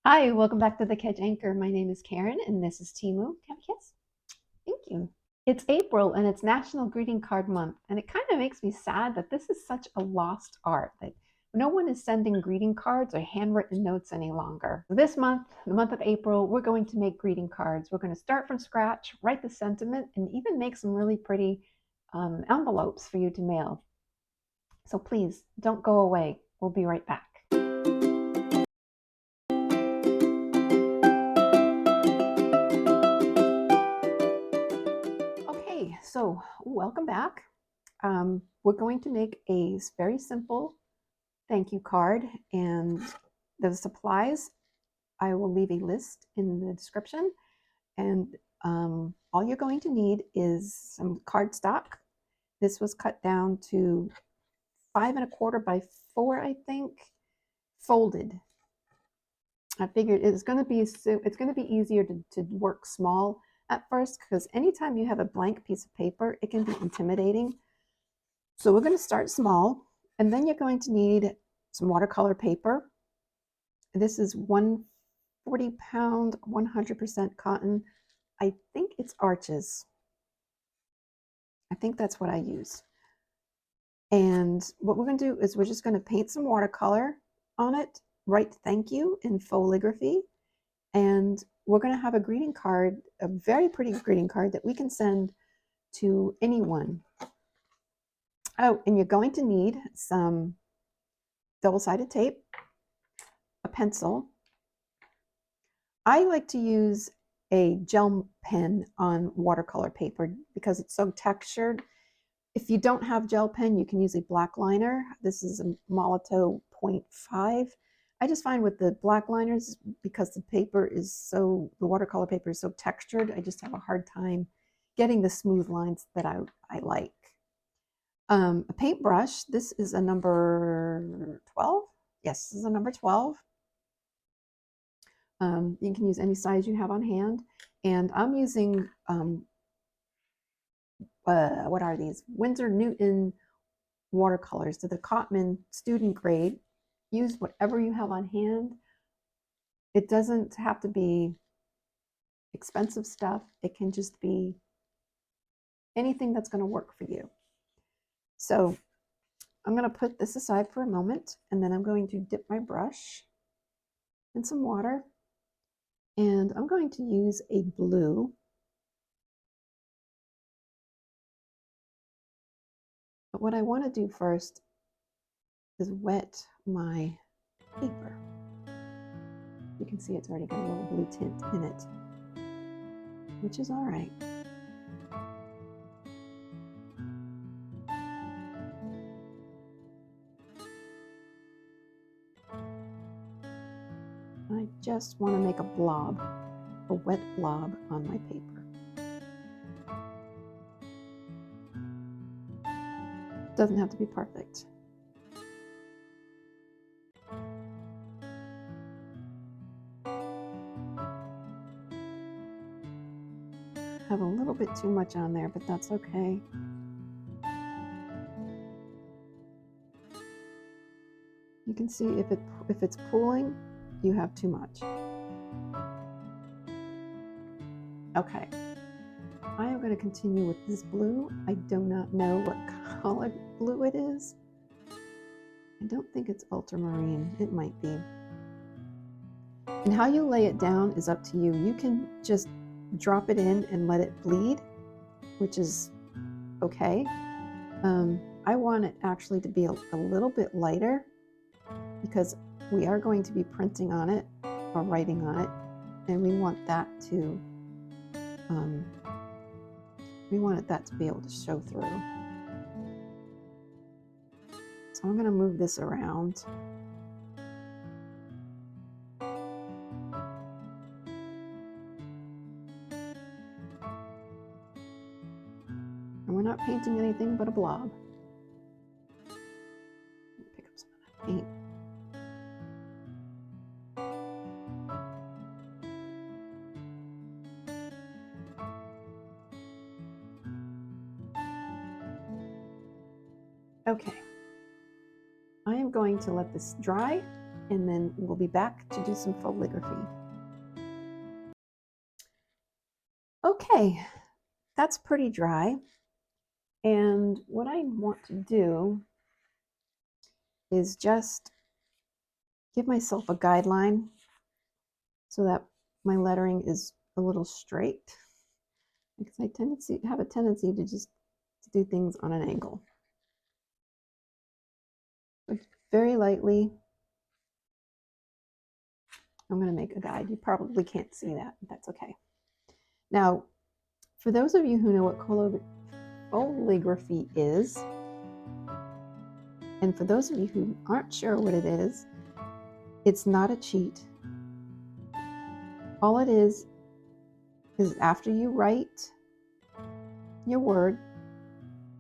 Hi, welcome back to the Catch Anchor. My name is Karen and this is Timu. Can I kiss? Thank you. It's April and it's National Greeting Card Month, and it kind of makes me sad that this is such a lost art that no one is sending greeting cards or handwritten notes any longer. This month, the month of April, we're going to make greeting cards. We're going to start from scratch, write the sentiment, and even make some really pretty envelopes for you to mail. So please don't go away. We'll be right back. Okay, so welcome back. We're going to make a very simple thank you card, and the supplies, I will leave a list in the description. And all you're going to need is some cardstock. This was cut down to 5¼ by 4, I think, folded. I figured it's going to be easier to work small at first, because anytime you have a blank piece of paper, it can be intimidating. So we're going to start small, and then you're going to need some watercolor paper. This is 140-pound, 100% cotton. I think it's Arches. I think that's what I use. And what we're going to do is we're just going to paint some watercolor on it, write thank you in foligraphy, and we're going to have a greeting card, a very pretty greeting card that we can send to anyone. Oh, and you're going to need some double-sided tape, a pencil. I like to use a gel pen on watercolor paper because it's so textured. If you don't have gel pen, you can use a black liner. This is a Molotow 0.5. I just find with the black liners, because the watercolor paper is so textured, I just have a hard time getting the smooth lines that I like. A paintbrush, this is a number 12. Yes, this is a number 12. You can use any size you have on hand. And I'm using, what are these? Winsor and Newton watercolors. So the Cotman student grade. Use whatever you have on hand. It doesn't have to be expensive stuff. It can just be anything that's going to work for you. So I'm going to put this aside for a moment, and then I'm going to dip my brush in some water, and I'm going to use a blue. But what I want to do first is wet my paper. You can see it's already got a little blue tint in it, which is all right. I just want to make a blob, a wet blob on my paper. Doesn't have to be perfect. Have a little bit too much on there, but that's okay. You can see if it's pooling, you have too much. Okay, I am going to continue with this blue. I do not know what color blue it is. I don't think it's ultramarine. It might be. And how you lay it down is up to you. You can just drop it in and let it bleed, which is okay. I want it actually to be a little bit lighter, because we are going to be printing on it or writing on it, and we want that to be able to show through. So I'm going to move this around. And we're not painting anything but a blob. Pick up some of that paint. Okay, I am going to let this dry, and then we'll be back to do some foligraphy. Okay, that's pretty dry. And what I want to do is just give myself a guideline so that my lettering is a little straight, because I have a tendency to just do things on an angle. But very lightly, I'm going to make a guide. You probably can't see that, but that's okay. Now, for those of you who know what foligraphy is, and for those of you who aren't sure what it is, it's not a cheat. All it is after you write your word,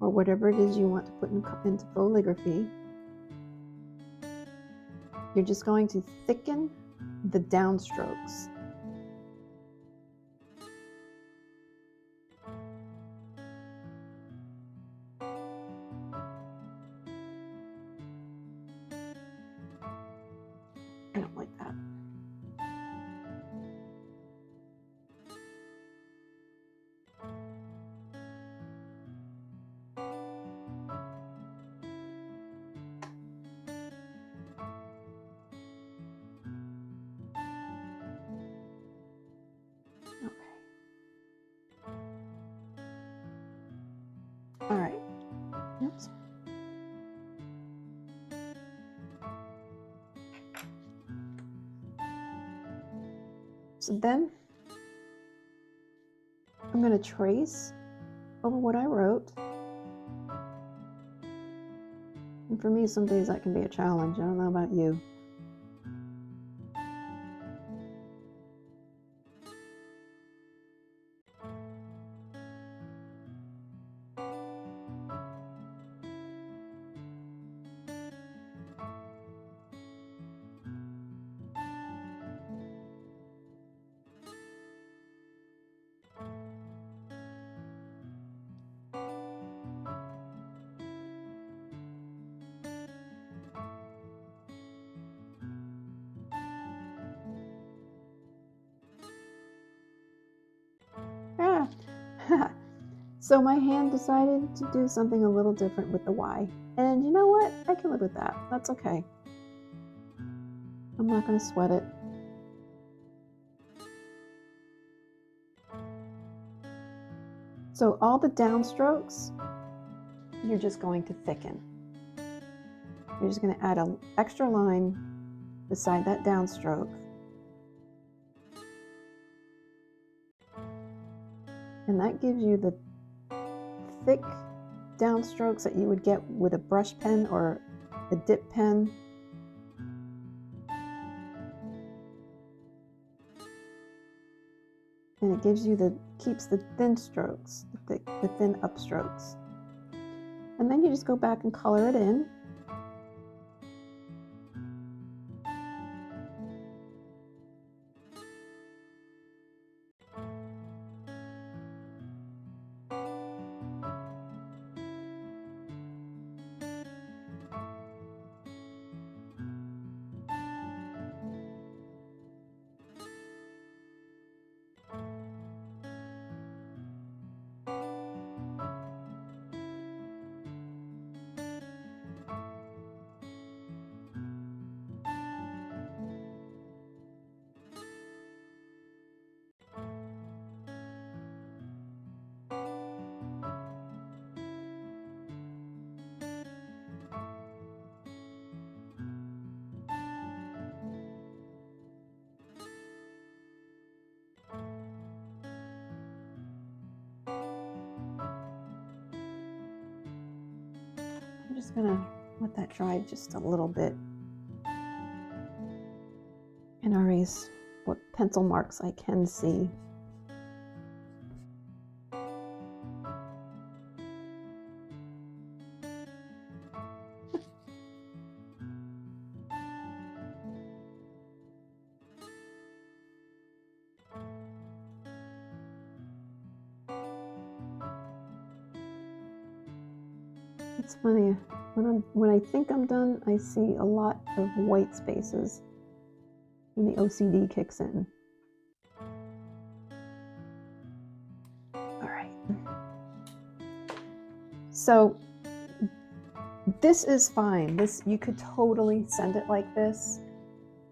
or whatever it is you want to put into foligraphy, you're just going to thicken the downstrokes. I don't like that. All right. Oops. So then I'm going to trace over what I wrote. And for me, some days that can be a challenge. I don't know about you. Ah. So my hand decided to do something a little different with the Y. And you know what? I can live with that. That's okay. I'm not going to sweat it. So all the downstrokes, you're just going to thicken. You're just going to add an extra line beside that downstroke. And that gives you the thick downstrokes that you would get with a brush pen or a dip pen. And it gives you keeps the thin strokes, the thin upstrokes. And then you just go back and color it in. I'm just gonna let that dry just a little bit and erase what pencil marks I can see. It's funny, When I think I'm done, I see a lot of white spaces and the OCD kicks in. All right. So this is fine. This, you could totally send it like this.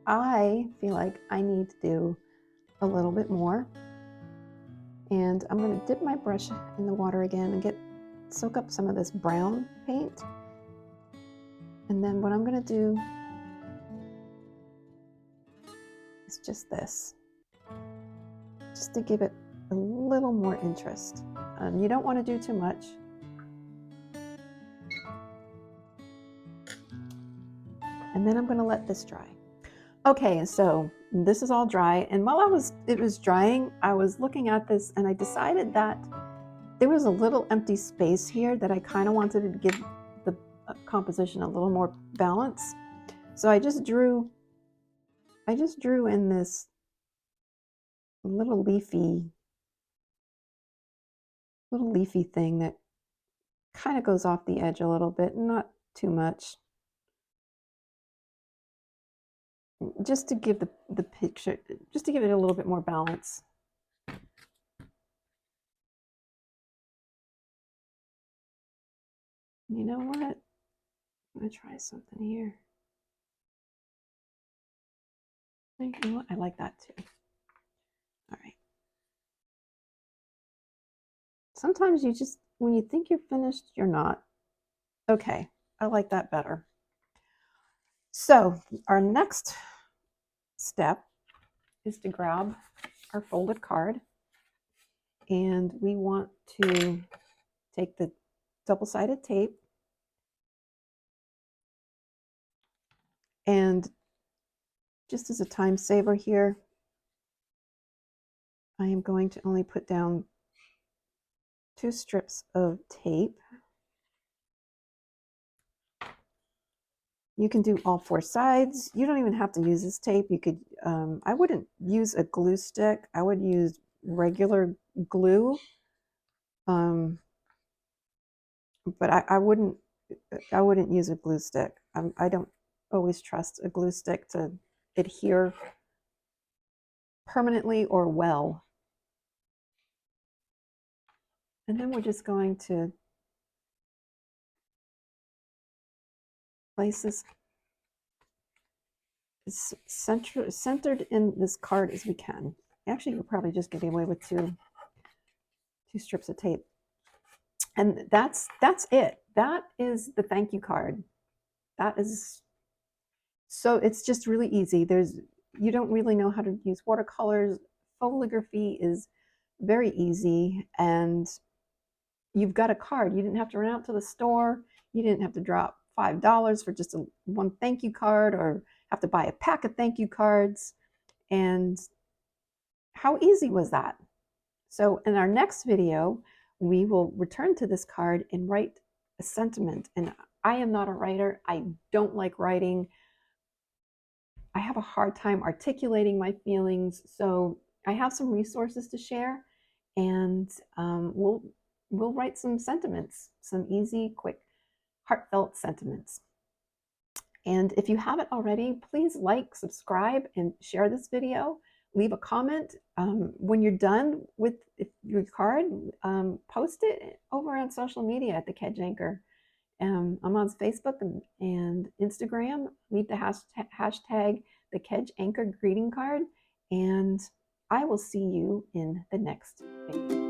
I feel like I need to do a little bit more. And I'm going to dip my brush in the water again and soak up some of this brown paint. And then what I'm going to do is just this, just to give it a little more interest. You don't want to do too much. And then I'm going to let this dry. Okay, so this is all dry, and while it was drying, I was looking at this and I decided that there was a little empty space here that I kind of wanted to give the composition a little more balance. So I just drew in this little leafy thing that kind of goes off the edge a little bit, not too much. Just to give the picture, just to give it a little bit more balance. You know what? I'm gonna try something here. You know what? I like that too. All right. Sometimes you just, when you think you're finished, you're not. Okay, I like that better. So our next step is to grab our folded card, and we want to take the double-sided tape and, just as a time saver here, I am going to only put down 2 strips of tape. You can do all 4 sides. You don't even have to use this tape. You could, I wouldn't use a glue stick. I would use regular glue. But I wouldn't use a glue stick. I don't always trust a glue stick to adhere permanently or well. And then we're just going to place this as centered in this card as we can. Actually, you're probably just getting away with two strips of tape. And that's it. That is the thank you card. That is, so it's just really easy. You don't really know how to use watercolors. Foligraphy is very easy, and you've got a card. You didn't have to run out to the store. You didn't have to drop $5 for just one thank you card, or have to buy a pack of thank you cards. And how easy was that? So in our next video, we will return to this card and write a sentiment. And I am not a writer. I don't like writing. I have a hard time articulating my feelings. So I have some resources to share, and we'll write some sentiments, some easy, quick, heartfelt sentiments. And if you haven't already, please like, subscribe, and share this video. Leave a comment. When you're done with your card, post it over on social media at the Kedge Anchor. I'm on Facebook and Instagram. Leave the hashtag the Kedge Anchor greeting card, and I will see you in the next video.